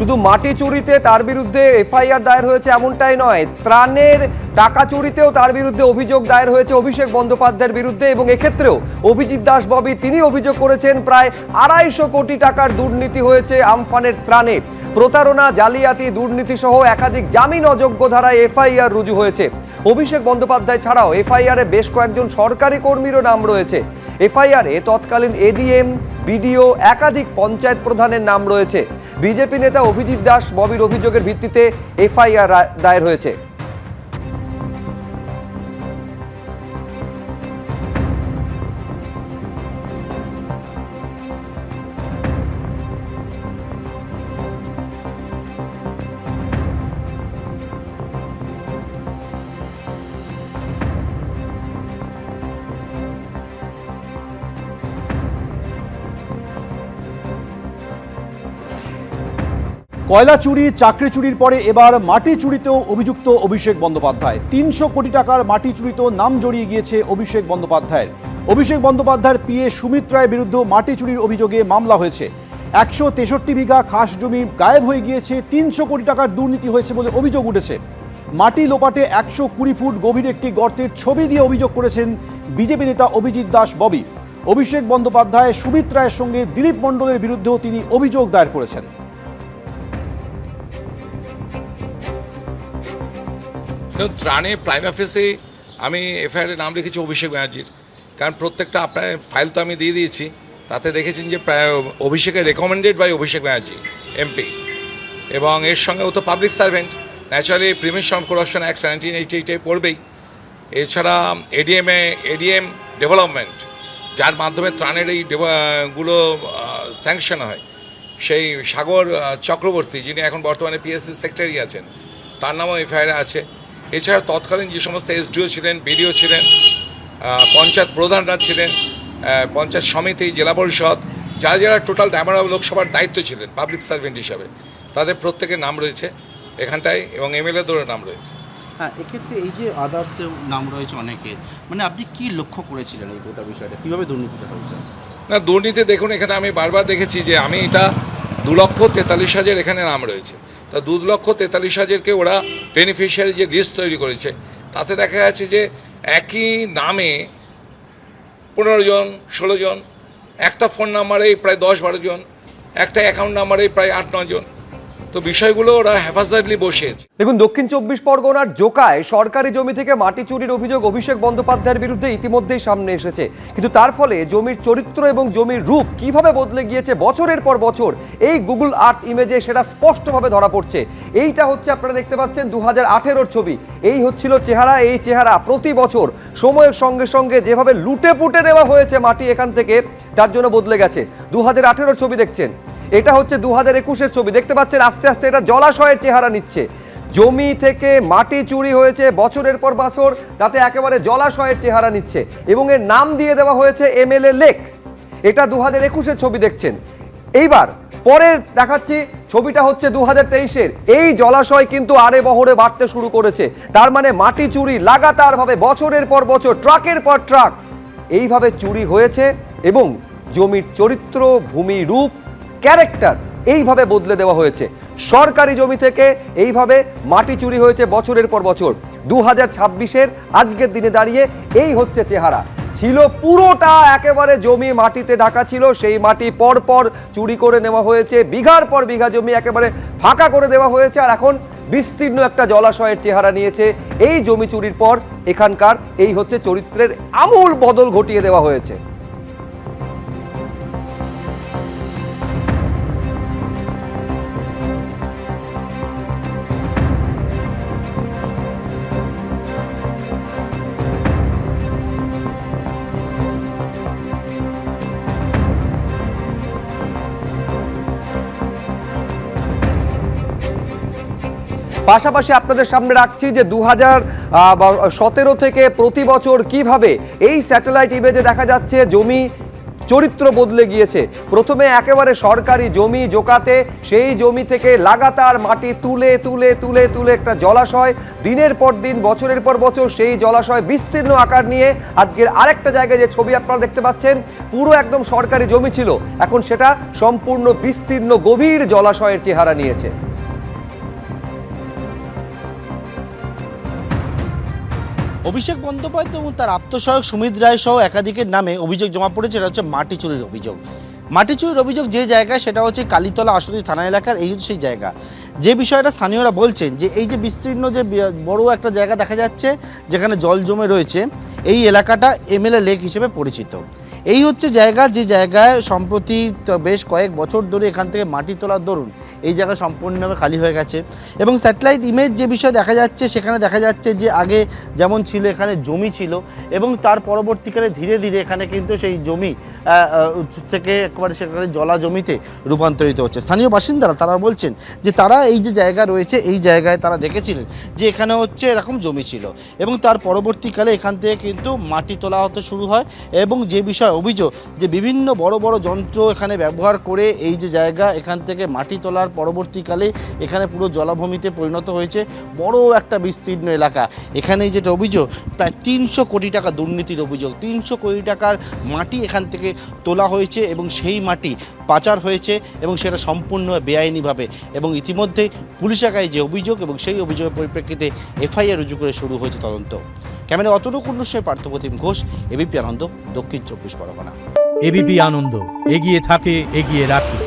শুধু মাটি চুরিতে তার বিরুদ্ধে এফআইআর দায়ের হয়েছে এমনটাই নয়, ত্রাণের টাকা চুরিতেও তার বিরুদ্ধে অভিযোগ দায়ের হয়েছে অভিষেক বন্দ্যোপাধ্যায়ের বিরুদ্ধে। এবং এক্ষেত্রেও অভিজিৎ দাস ববি তিনি অভিযোগ করেছেন প্রায় 250 কোটি টাকার দুর্নীতি হয়েছে আমফানের ত্রাণে। প্রতারণা, জালিয়াতি, দুর্নীতি সহ একাধিক জামিন অযোগ্য ধারায় এফআইআর রুজু হয়েছে। অভিষেক বন্দ্যোপাধ্যায় ছাড়াও এফআইআরে বেশ কয়েকজন সরকারি কর্মীরও নাম রয়েছে। এফআইআরে তৎকালীন এডিএম, বিডিও, একাধিক পঞ্চায়েত প্রধানের নাম রয়েছে। বিজেপি নেতা অভিজিৎ দাস ববির অভিযোগের ভিত্তিতে এফআইআর দায়ের হয়েছে। কয়লা চুরি, চাকরি চুরির পরে এবার মাটি চুরিতেও অভিযুক্ত অভিষেক বন্দ্যোপাধ্যায়। 300 কোটি টাকার মাটি চুরিতেও নাম জড়িয়ে গিয়েছে অভিষেক বন্দ্যোপাধ্যায়ের। অভিষেক বন্দ্যোপাধ্যায়ের পিএ সুমিত রায়ের বিরুদ্ধে মাটি চুরির অভিযোগে মামলা হয়েছে। 163 বিঘা খাস জমি গায়েব হয়ে গিয়েছে, 300 কোটি টাকার দুর্নীতি হয়েছে বলে অভিযোগ উঠেছে। মাটি লোপাটে 120 ফুট গভীর একটি গর্তের ছবি দিয়ে অভিযোগ করেছেন বিজেপি নেতা অভিজিৎ দাস ববি। অভিষেক বন্দ্যোপাধ্যায় সুমিত রায়ের সঙ্গে দিলীপ মণ্ডলের বিরুদ্ধেও তিনি অভিযোগ দায়ের করেছেন। ত্রাণে প্রাইম অফিসে আমি এফআইআরে নাম লিখেছি অভিষেক ব্যানার্জির, কারণ প্রত্যেকটা আপনার ফাইল তো আমি দিয়ে দিয়েছি, তাতে দেখেছেন যে অভিষেকের recommended by Abhishek Banerjee MP, এবং এর সঙ্গে ও তো public servant, naturally prevention of corruption act 1988 পড়বেই। এছাড়া এডিএম ডেভেলপমেন্ট, যার মাধ্যমে ত্রাণের এই গুলো স্যাংশন হয়, সেই সাগর চক্রবর্তী যিনি এখন বর্তমানে পিএসসি সেক্রেটারি আছেন, তার নামও এফআইআর আছে। এছাড়া তৎকালীন যে সমস্ত এসডিও ছিলেন, বিডিও ছিলেন, পঞ্চায়েত প্রধানরা ছিলেন, পঞ্চায়েত সমিতি, জেলা পরিষদ, যারা যারা টোটাল ডায়মন্ড লোকসভার দায়িত্ব ছিলেন পাবলিক সার্ভেন্ট হিসাবে, তাদের প্রত্যেকের নাম রয়েছে এখানটায়, এবং এমএলএদেরও নাম রয়েছে। হ্যাঁ, এক্ষেত্রে এই যে আদার্সের নাম রয়েছে অনেকের, মানে আপনি কি লক্ষ্য করেছিলেন এই গোটা বিষয়টা, কীভাবে দুর্নীতিটা হয়েছে? না, দুর্নীতি দেখুন, এখানে আমি বারবার দেখেছি যে আমি এটা 2,43,000 এখানে নাম রয়েছে। তা 2,43,000কে ওরা বেনিফিশিয়ারি যে লিস্ট তৈরি করেছে, তাতে দেখা যাচ্ছে যে একই নামে 15 জন 16 জন, একটা ফোন নাম্বারেই প্রায় 10-12 জন, একটা অ্যাকাউন্ট নাম্বারেই প্রায় 8-9 জন। তো বিষয়গুলো ওরা হ্যাফাজার্ডলি বসিয়েছে। দেখুন, দক্ষিণ 24 পরগনার জোকায় সরকারি জমি থেকে মাটি চুরির অভিযোগ অভিষেক বন্দ্যোপাধ্যায়ের বিরুদ্ধে ইতিমধ্যেই সামনে এসেছে। কিন্তু তার ফলে জমির চরিত্র এবং জমির রূপ কিভাবে বদলে গিয়েছে বছরের পর বছর, এই গুগল আর্থ ইমেজে সেটা স্পষ্টভাবে ধরা পড়ছে। এইটা হচ্ছে, আপনারা দেখতে পাচ্ছেন 2018-র ছবি। এই হচ্ছিল চেহারা। এই চেহারা প্রতি বছর সময়ের সঙ্গে সঙ্গে যেভাবে লুটে পুটে নেওয়া হয়েছে মাটি এখান থেকে, তার জন্য বদলে গেছে। 2018-র ছবি দেখছেন, এটা হচ্ছে 2021-এর ছবি। দেখতে পাচ্ছেন আস্তে আস্তে এটা জলাশয়ের চেহারা নিচ্ছে। জমি থেকে মাটি চুরি হয়েছে বছরের পর বছর, তাতে একেবারে জলাশয়ের চেহারা নিচ্ছে, এবং এর নাম দিয়ে দেওয়া হয়েছে এমএলএ লেক। এটা 2021-এর ছবি দেখছেন। এইবার পরে দেখাচ্ছি ছবিটা হচ্ছে 2023-এর। এই জলাশয় কিন্তু আরে বহরে বাড়তে শুরু করেছে। তার মানে মাটি চুরি লাগাতারভাবে বছরের পর বছর, ট্রাকের পর ট্রাক এইভাবে চুরি হয়েছে, এবং জমির চরিত্র, ভূমি, রূপ, ক্যারেক্টার এইভাবে বদলে দেওয়া হয়েছে। সরকারি জমি থেকে এইভাবে মাটি চুরি হয়েছে বছরের পর বছর। 2026-এর আজকের দিনে দাঁড়িয়ে এই হচ্ছে চেহারা। ছিল পুরোটা একেবারে জমি মাটিতে ঢাকা ছিল, সেই মাটি পর পর চুরি করে নেওয়া হয়েছে, বিঘার পর বিঘা জমি একেবারে ফাঁকা করে দেওয়া হয়েছে, আর এখন বিস্তীর্ণ একটা জলাশয়ের চেহারা নিয়েছে। এই জমি চুরির পর এখানকার এই হচ্ছে চরিত্রের আমূল বদল ঘটিয়ে দেওয়া হয়েছে। পাশাপাশি আপনাদের সামনে রাখছি যে 2017 থেকে প্রতি বছর কিভাবে এই স্যাটেলাইট ইমেজে দেখা যাচ্ছে জমি চরিত্র বদলে গিয়েছে। প্রথমে একেবারে সরকারি জমি জোকাতে, সেই জমি থেকে লাগাতার মাটি তুলে তুলে তুলে তুলে একটা জলাশয়, দিনের পর দিন বছরের পর বছর সেই জলাশয় বিস্তীর্ণ আকার নিয়ে আজকের আরেকটা জায়গায় যে ছবি আপনারা দেখতে পাচ্ছেন, পুরো একদম সরকারি জমি ছিল, এখন সেটা সম্পূর্ণ বিস্তীর্ণ গভীর জলাশয়ের চেহারা নিয়েছে। অভিষেক বন্দ্যোপাধ্যায় এবং তার আত্মসহায়ক সুমিত রায় সহ একাধিকের নামে অভিযোগ জমা পড়েছে। এটা হচ্ছে মাটি চুরির অভিযোগ। মাটি চুরির অভিযোগ যে জায়গায়, সেটা হচ্ছে কালীতলা আশুতি থানা এলাকার, এই হচ্ছে সেই জায়গা। যে বিষয়টা স্থানীয়রা বলছেন যে এই যে বিস্তীর্ণ যে বড় একটা জায়গা দেখা যাচ্ছে যেখানে জল জমে রয়েছে, এই এলাকাটা এমএলএ লেক হিসেবে পরিচিত। এই হচ্ছে জায়গা, যে জায়গায় সম্প্রতি বেশ কয়েক বছর ধরে এখান থেকে মাটি তোলার দরুন এই জায়গা সম্পূর্ণভাবে খালি হয়ে গেছে। এবং স্যাটেলাইট ইমেজ যে বিষয় দেখা যাচ্ছে, সেখানে দেখা যাচ্ছে যে আগে যেমন ছিল এখানে জমি ছিল, এবং তার পরবর্তীকালে ধীরে ধীরে এখানে কিন্তু সেই জমি থেকে একেবারে সেখানে জলা জমিতে রূপান্তরিত হচ্ছে। স্থানীয় বাসিন্দারা তারা বলছেন যে তারা এই যে জায়গা রয়েছে, এই জায়গায় তারা দেখেছিলেন যে এখানে হচ্ছে এরকম জমি ছিল, এবং তার পরবর্তীকালে এখান থেকে কিন্তু মাটি তোলা হতে শুরু হয়। এবং যে বিষয় অভিযোগ যে বিভিন্ন বড় বড় যন্ত্র এখানে ব্যবহার করে এই যে জায়গা, এখান থেকে মাটি তোলার পরবর্তীকালে এখানে পুরো জলাভূমিতে পরিণত হয়েছে, বড় একটা বিস্তীর্ণ এলাকা। এখানে যেটা অভিযোগ, প্রায় 300 কোটি টাকা দুর্নীতির অভিযোগ। 300 কোটি টাকার মাটি এখান থেকে তোলা হয়েছে এবং সেই মাটি পাচার হয়েছে, এবং সেটা সম্পূর্ণ বেআইনিভাবে। এবং ইতিমধ্যেই পুলিশ এলাকায় যে অভিযোগ, এবং সেই অভিযোগের পরিপ্রেক্ষিতে এফআইআর রুজু করে শুরু হয়েছে তদন্ত। ক্যামেরা অতনু কুণ্ডুর সঙ্গে পার্থপ্রতিম ঘোষ, এবিপি আনন্দ, দক্ষিণ 24 পরগনা। এবিপি আনন্দ, এগিয়ে থাকে, এগিয়ে রাখে।